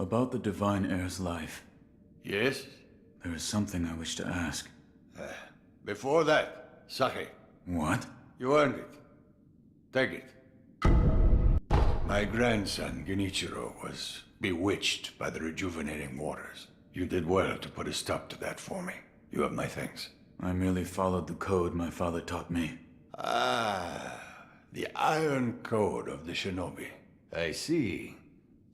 About the Divine Heir's life, Yes? there is something I wish to ask. Before that, Sake, What? you earned it. Take it. My grandson, Genichiro, was bewitched by the rejuvenating waters. You did well to put a stop to that for me. You have my thanks. I merely followed the code my father taught me. Ah, the Iron Code of the Shinobi. I see.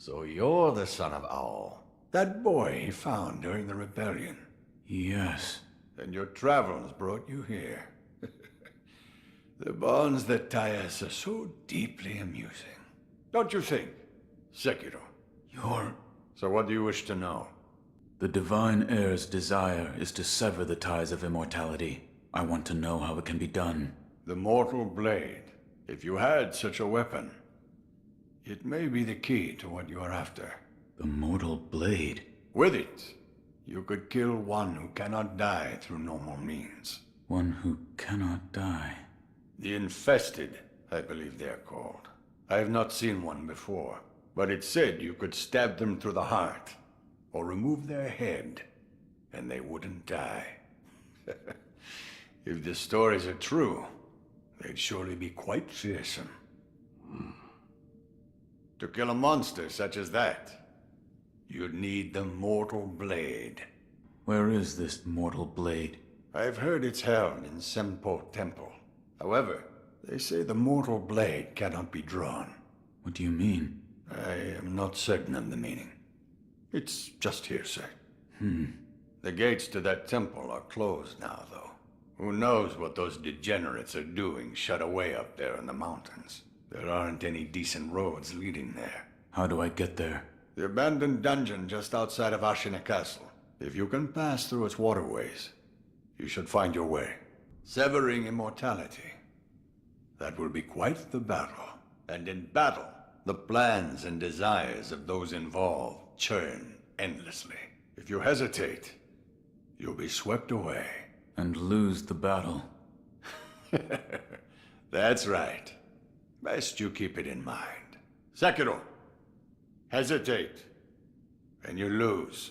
So you're the son of Owl. That boy he found during the rebellion. Yes. And your travels brought you here. The bonds that tie us are so deeply amusing. Don't you think, Sekiro? You're... So what do you wish to know? The Divine Heir's desire is to sever the ties of immortality. I want to know how it can be done. The Mortal Blade. If you had such a weapon, it may be the key to what you are after. The Mortal Blade? With it, you could kill one who cannot die through normal means. One who cannot die. The Infested, I believe they are called. I have not seen one before, but it said you could stab them through the heart, or remove their head, and they wouldn't die. If the stories are true, they'd surely be quite fearsome. To kill a monster such as that, you'd need the Mortal Blade. Where is this Mortal Blade? I've heard it's held in Senpo Temple. However, they say the Mortal Blade cannot be drawn. What do you mean? I am not certain of the meaning. It's just hearsay. The gates to that temple are closed now, though. Who knows what those degenerates are doing shut away up there in the mountains. There aren't any decent roads leading there. How do I get there? The abandoned dungeon just outside of Ashina Castle. If you can pass through its waterways, you should find your way. Severing immortality. That will be quite the battle. And in battle, the plans and desires of those involved churn endlessly. If you hesitate, you'll be swept away. And lose the battle. That's right. Best you keep it in mind. Sekiro, hesitate, and you lose.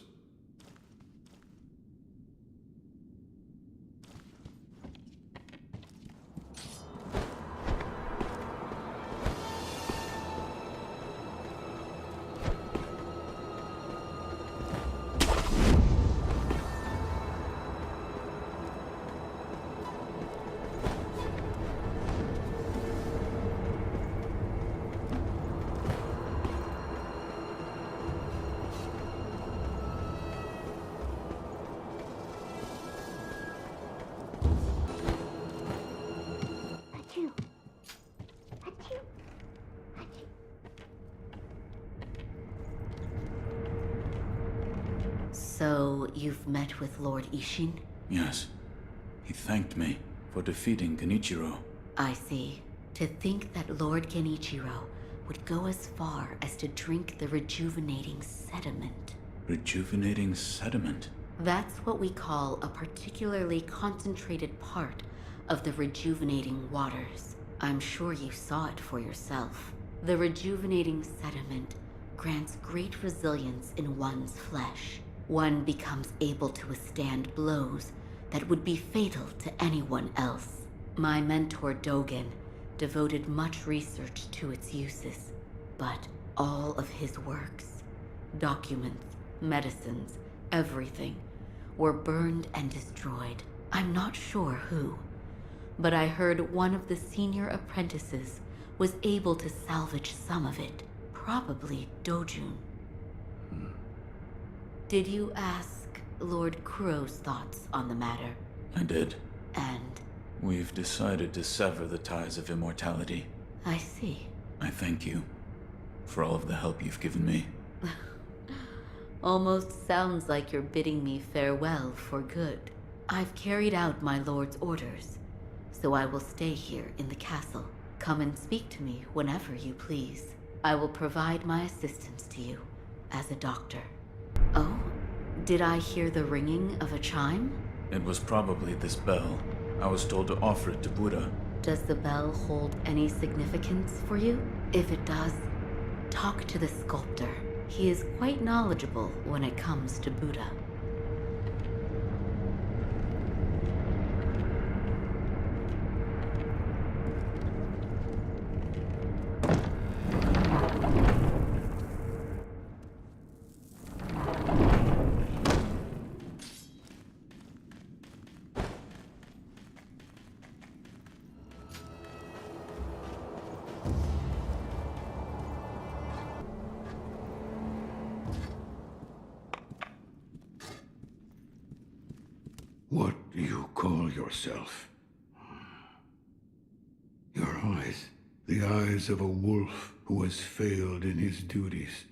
So, you've met with Lord Ishin? Yes. He thanked me for defeating Genichiro. I see. To think that Lord Genichiro would go as far as to drink the rejuvenating sediment. Rejuvenating sediment? That's what we call a particularly concentrated part of the rejuvenating waters. I'm sure you saw it for yourself. The rejuvenating sediment grants great resilience in one's flesh. One becomes able to withstand blows that would be fatal to anyone else. My mentor Dogen devoted much research to its uses, but all of his works, documents, medicines, everything, were burned and destroyed. I'm not sure who, but I heard one of the senior apprentices was able to salvage some of it, probably Dojun. Did you ask Lord Kuro's thoughts on the matter? I did. And? We've decided to sever the ties of immortality. I see. I thank you for all of the help you've given me. Almost sounds like you're bidding me farewell for good. I've carried out my lord's orders, so I will stay here in the castle. Come and speak to me whenever you please. I will provide my assistance to you as a doctor. Oh, did I hear the ringing of a chime? It was probably this bell. I was told to offer it to Buddha. Does the bell hold any significance for you? If it does, talk to the sculptor. He is quite knowledgeable when it comes to Buddha. What do you call yourself? Your eyes. The eyes of a wolf who has failed in his duties.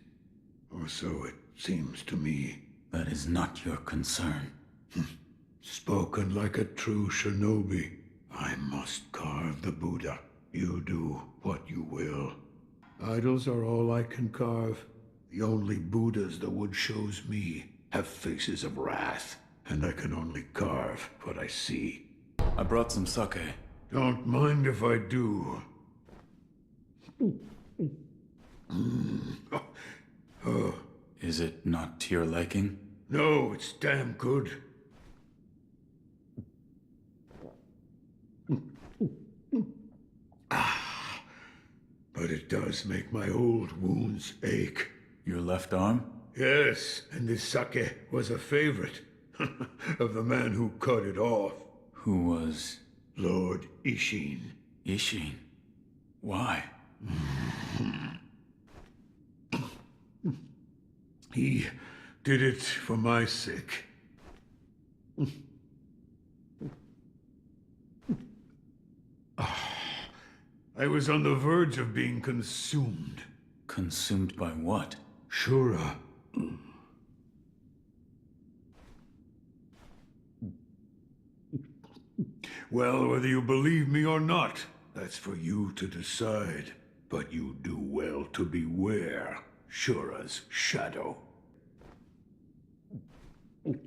Or so it seems to me. That is not your concern. Spoken like a true shinobi. I must carve the Buddha. You do what you will. Idols are all I can carve. The only Buddhas the wood shows me have faces of wrath. And I can only carve what I see. I brought some sake. Don't mind if I do. Is it not to your liking? No, it's damn good. But it does make my old wounds ache. Your left arm? Yes, and this sake was a favorite of the man who cut it off. Who was... Lord Ishin. Ishin? Why? He did it for my sake. I was on the verge of being consumed. Consumed by what? Shura. Well, whether you believe me or not, that's for you to decide. But you do well to beware Shura's shadow. Now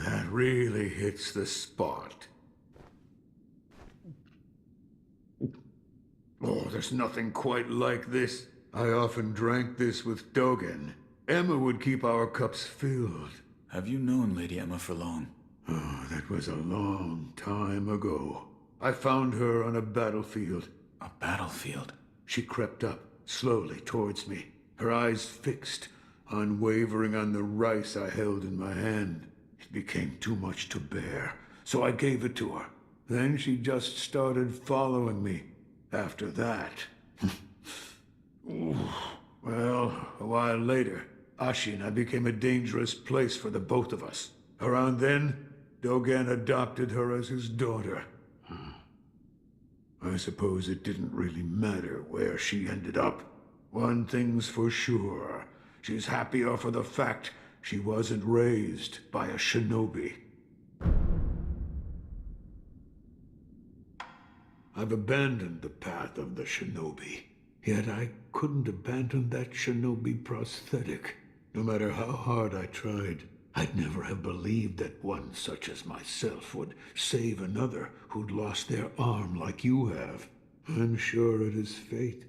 that really hits the spot. Oh, there's nothing quite like this. I often drank this with Dogen. Emma would keep our cups filled. Have you known Lady Emma for long? Oh, that was a long time ago. I found her on a battlefield. A battlefield? She crept up, slowly towards me, her eyes fixed, unwavering on the rice I held in my hand. It became too much to bear, so I gave it to her. Then she just started following me. After that... Well, a while later, Ashina became a dangerous place for the both of us. Around then, Dogen adopted her as his daughter. I suppose it didn't really matter where she ended up. One thing's for sure. She's happier for the fact she wasn't raised by a shinobi. I've abandoned the path of the shinobi. Yet I couldn't abandon that shinobi prosthetic. No matter how hard I tried, I'd never have believed that one such as myself would save another who'd lost their arm like you have. I'm sure it is fate.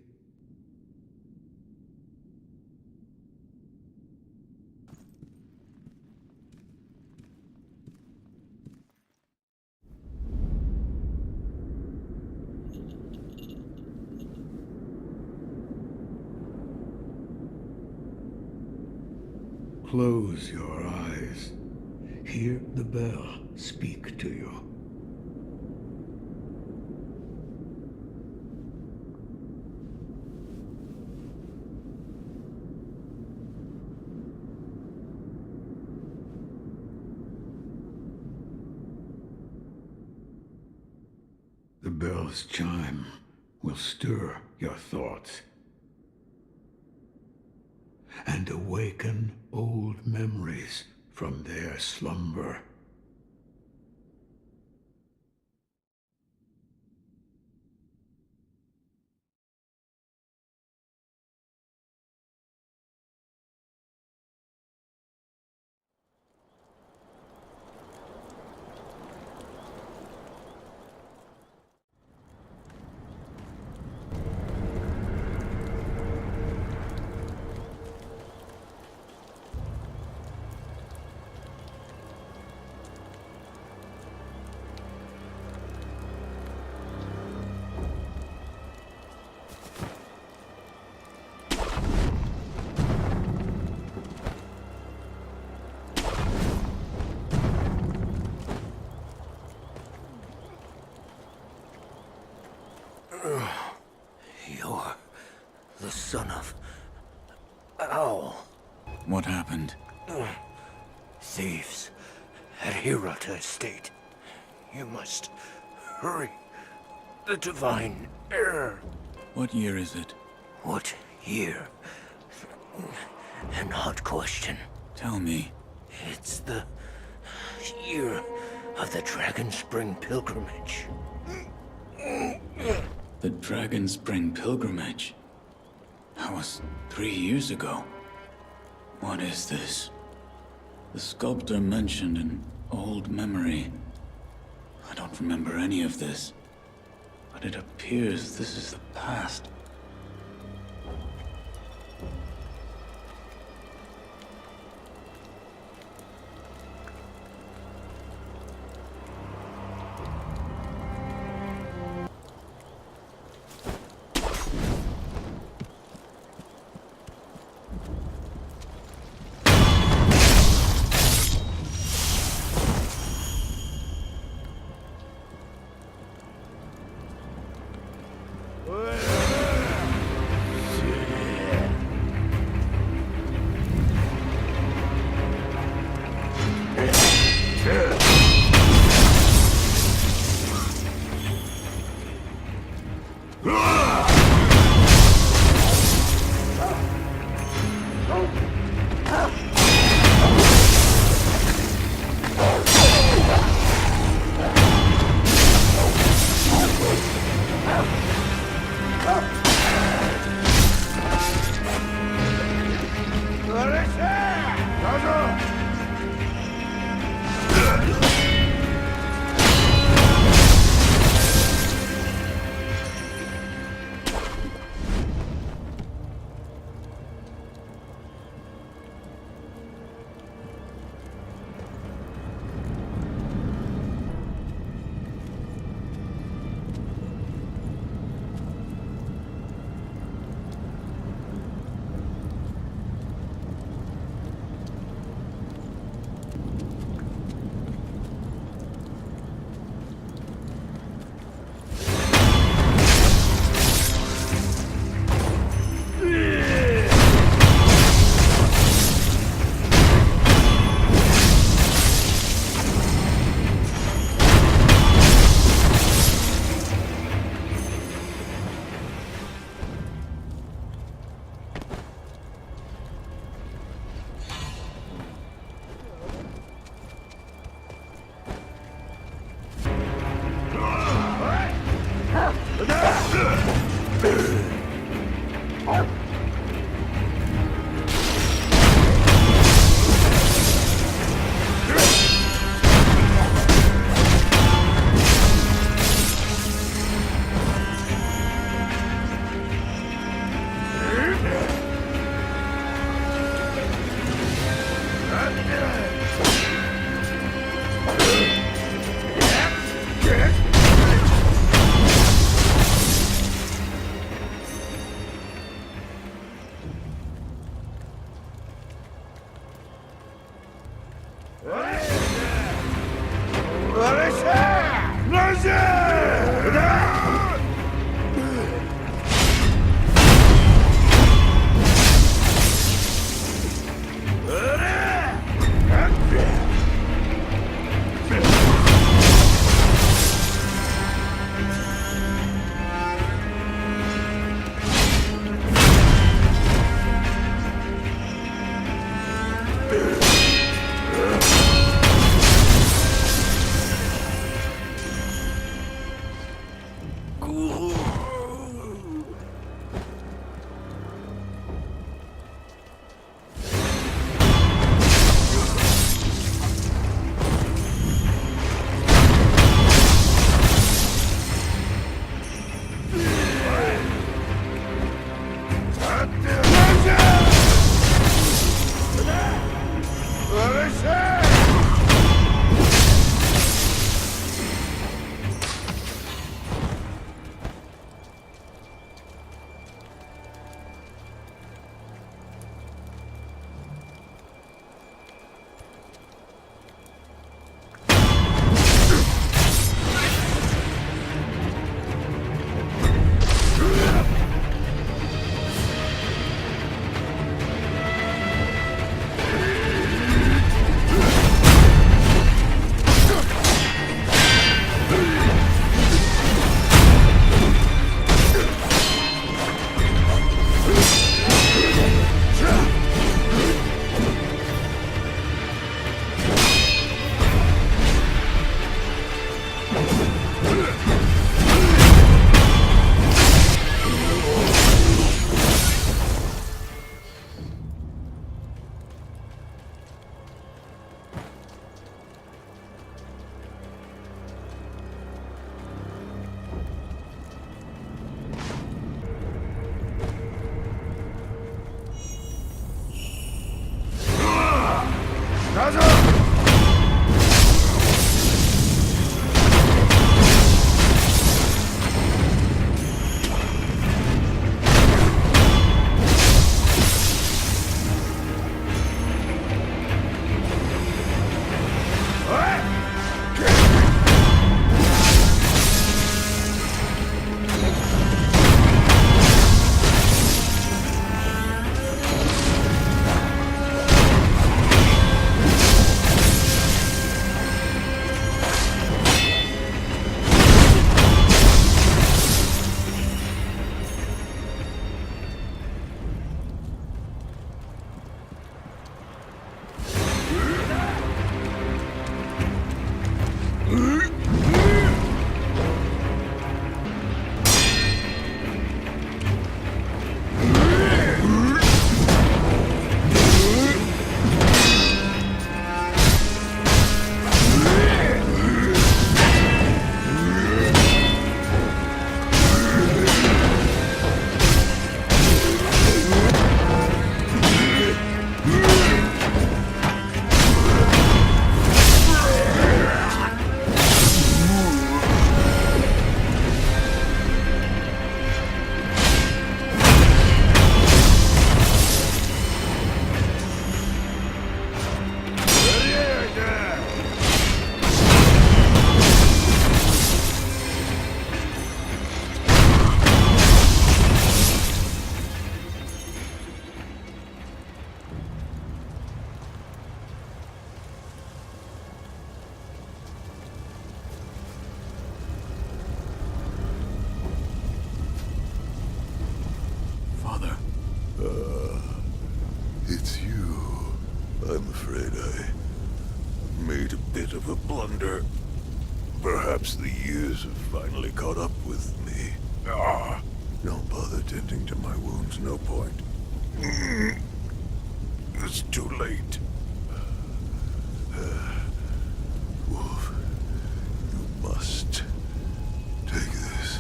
Close your eyes. Hear the bell speak to you. The bell's chime will stir your thoughts and awaken old memories from their slumber. You're the son of... Owl. What happened? Thieves at Hirata Estate. You must hurry. The divine heir. What year is it? What year? An odd question. Tell me. It's the year of the Dragon Spring pilgrimage. The Dragon Spring pilgrimage? That was 3 years ago. What is this? The sculptor mentioned an old memory. I don't remember any of this, but it appears this is the past. of a blunder. Perhaps the years have finally caught up with me. Don't bother tending to my wounds, no point. It's too late. Wolf, you must take this.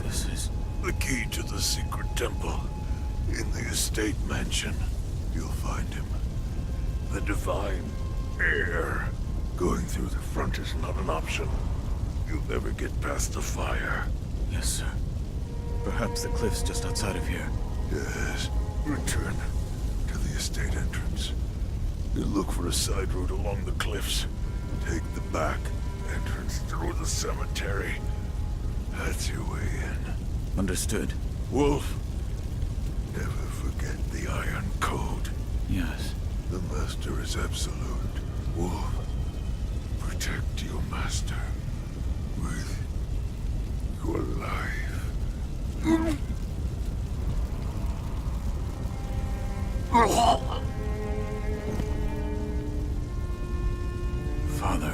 This is... The key to the secret temple. In the estate mansion. You'll find him. The divine heir. Going through the front is not an option. You'll never get past the fire. Yes, sir. Perhaps the cliff's just outside of here. Yes. Return to the estate entrance. You look for a side route along the cliffs. Take the back entrance through the cemetery. That's your way in. Understood. Wolf, never forget the Iron Code. Yes. The Master is absolute. Wolf, protect your Master with your life. Father.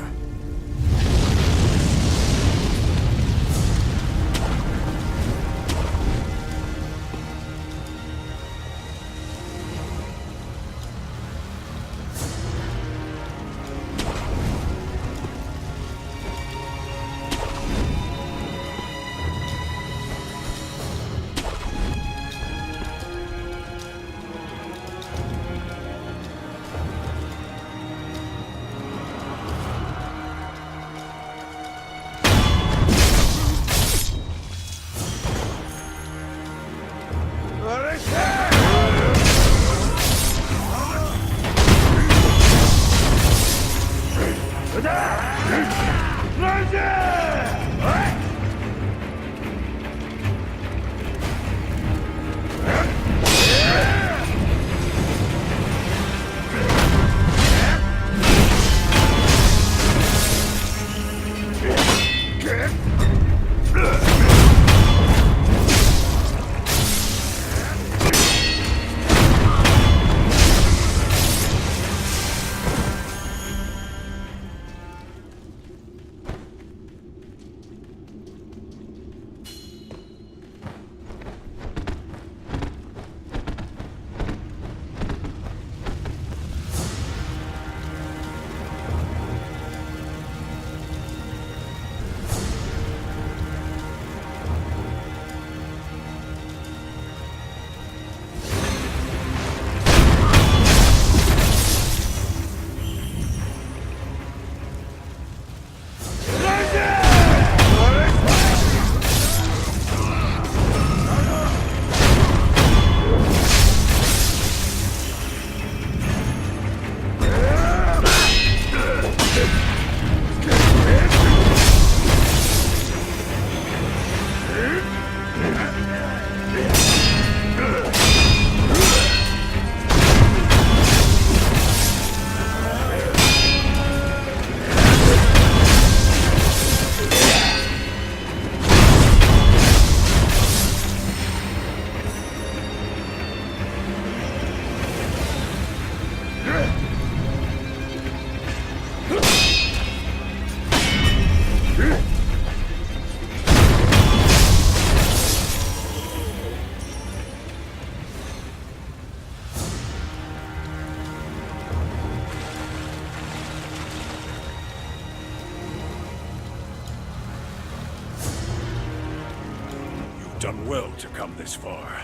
Done well to come this far.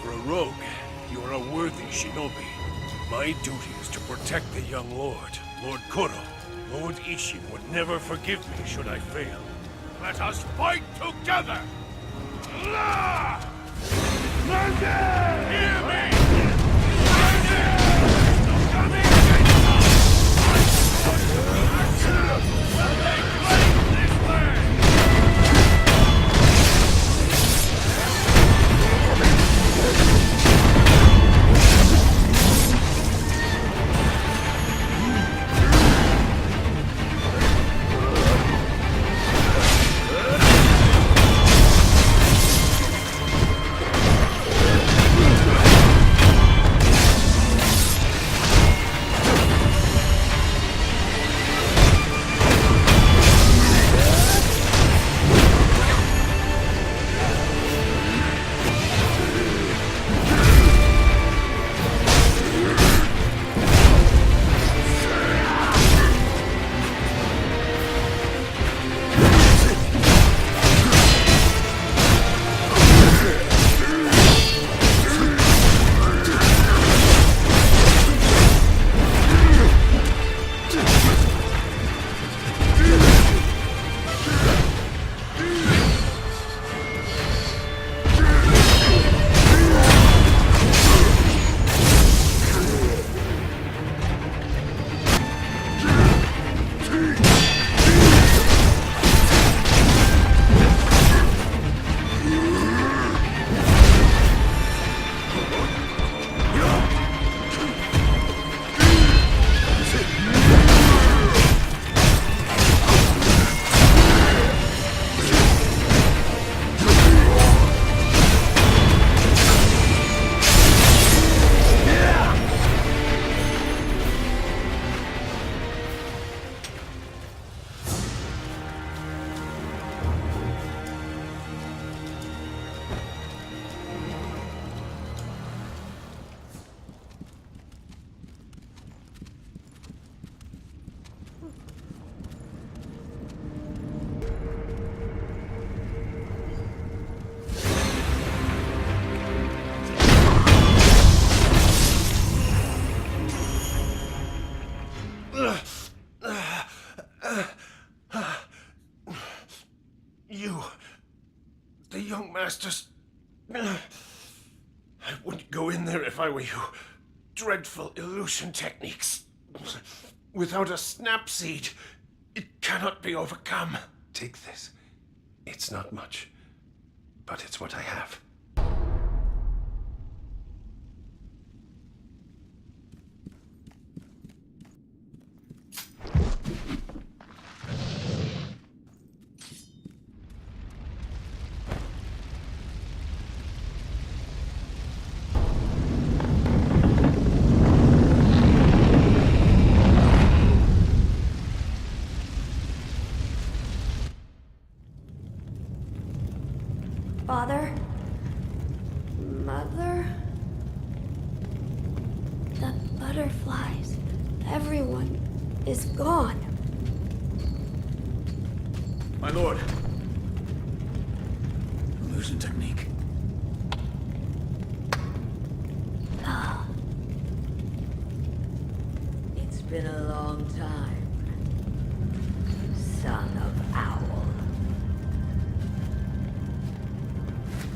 For a rogue, you are a worthy shinobi. My duty is to protect the young lord, Lord Kuro. Lord Ishin would never forgive me should I fail. Let us fight together! La! Hear me! You... the young masters... I wouldn't go in there if I were you. Dreadful illusion techniques. Without a snap seed, it cannot be overcome. Take this. It's not much, but it's what I have. Father? Mother? The butterflies. Everyone is gone. My lord. Illusion technique. It's been a long time, son of Owl.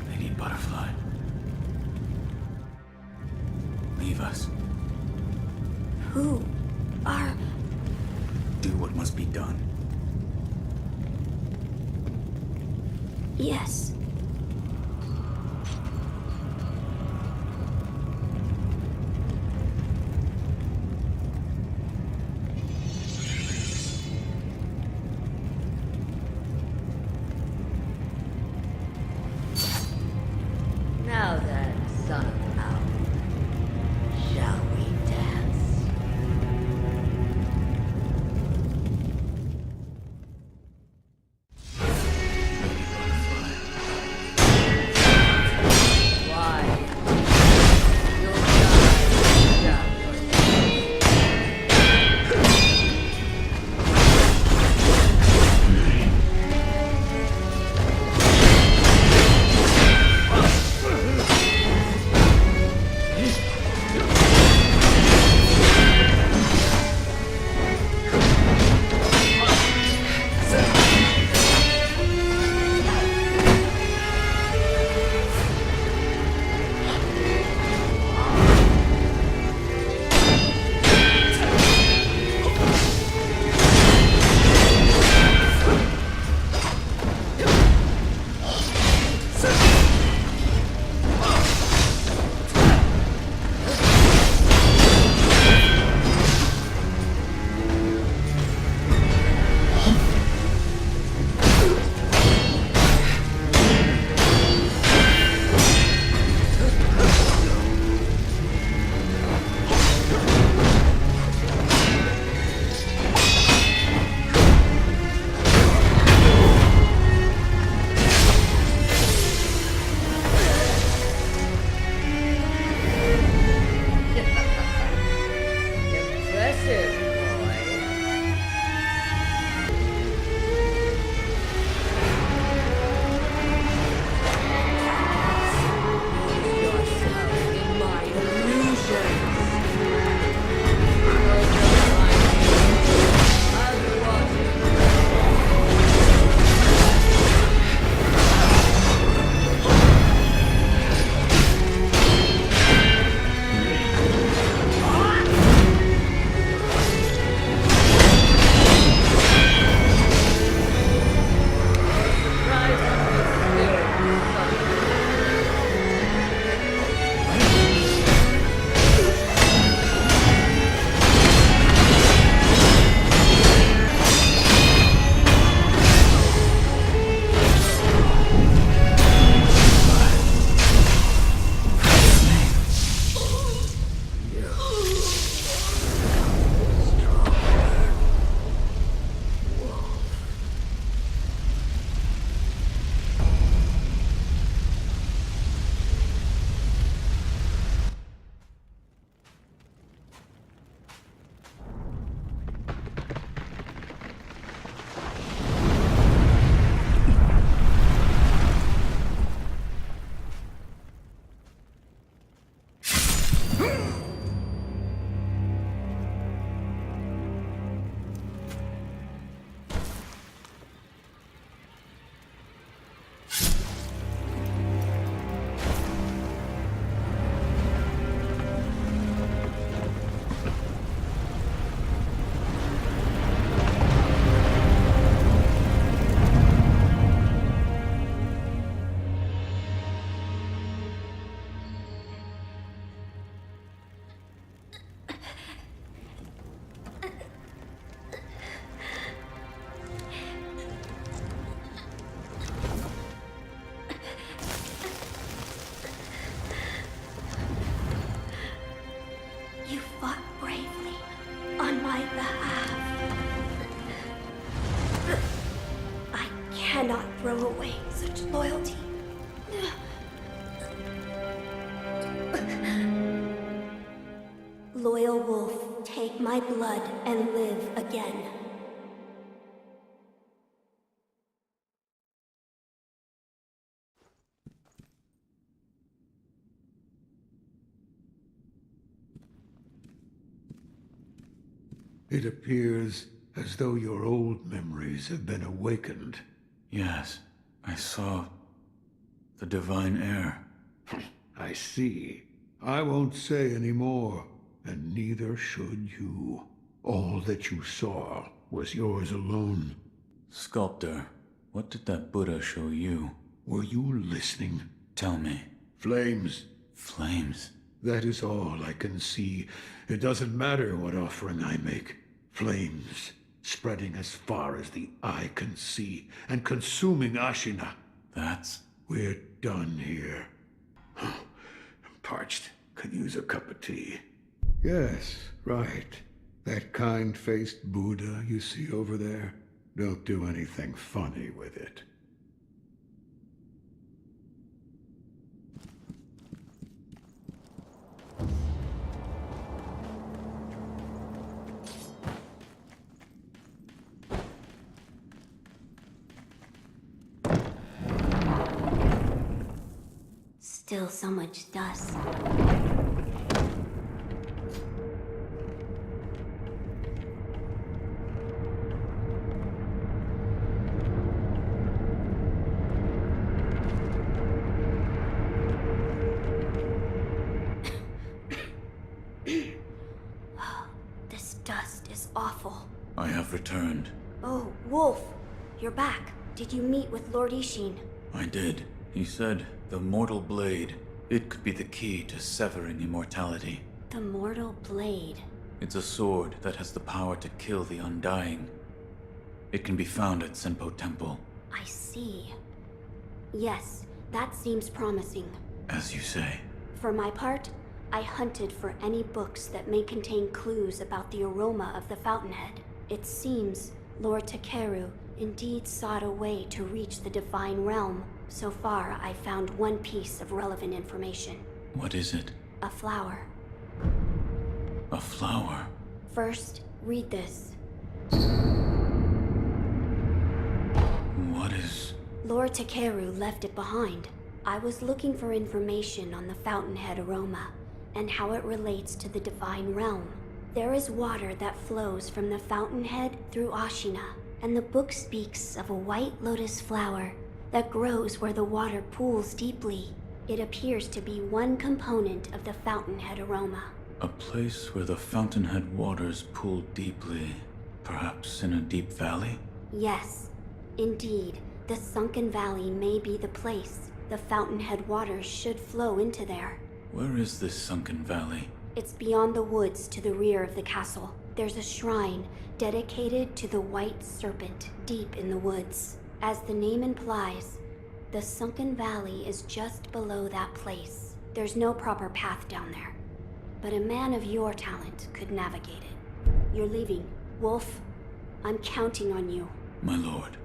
They need Butterfly. Leave us. Who are... Do what must be done. Yes. Now then, son of Owl, shall we dance? Lady Butterfly. throw away such loyalty. Loyal wolf, take my blood and live again. It appears as though your old memories have been awakened. Yes, I saw the divine air. I see. I won't say any more, and neither should you. All that you saw was yours alone. Sculptor, what did that Buddha show you? Were you listening? Tell me. Flames. Flames? That is all I can see. It doesn't matter what offering I make. Flames, spreading as far as the eye can see, and consuming Ashina. That's... We're done here. I'm parched. Could use a cup of tea. Yes, right. That kind-faced Buddha you see over there. Don't do anything funny with it. Still so much dust. This dust is awful. I have returned. Oh, Wolf, you're back. Did you meet with Lord Ishin? I did. He said the mortal blade. It could be the key to severing immortality. The mortal blade. It's a sword that has the power to kill the undying. It can be found at Senpo Temple. I see. Yes, that seems promising. As you say. For my part, I hunted for any books that may contain clues about the aroma of the fountainhead. It seems Lord Takeru indeed sought a way to reach the divine realm. So far, I found one piece of relevant information. What is it? A flower. A flower? First, read this. What is... Lord Takeru left it behind. I was looking for information on the fountainhead aroma and how it relates to the divine realm. There is water that flows from the fountainhead through Ashina, and the book speaks of a white lotus flower that grows where the water pools deeply. It appears to be one component of the fountainhead aroma. A place where the fountainhead waters pool deeply, perhaps in a deep valley? Yes, indeed. The sunken valley may be the place. The fountainhead waters should flow into there. Where is this sunken valley? It's beyond the woods to the rear of the castle. There's a shrine dedicated to the white serpent deep in the woods. As the name implies, the sunken valley is just below that place. There's no proper path down there, but a man of your talent could navigate it. You're leaving. Wolf, I'm counting on you. My lord.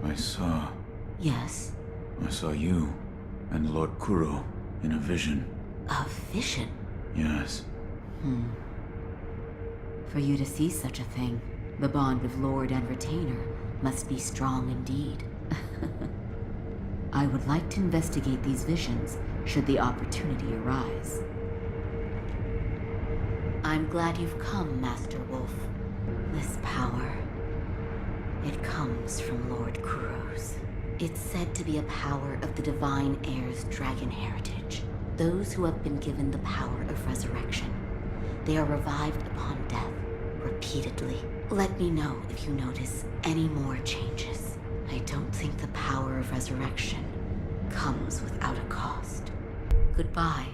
I saw... Yes, I saw you and Lord Kuro in a vision. a vision. Yes. For you to see such a thing, the bond of lord and retainer must be strong indeed. I would like to investigate these visions should the opportunity arise. I'm glad you've come, Master Wolf. This power, it comes from Lord Kuro's. It's said to be a power of the divine heir's dragon heritage. Those who have been given the power of resurrection. They are revived upon death, repeatedly. Let me know if you notice any more changes. I don't think the power of resurrection comes without a cost. Goodbye.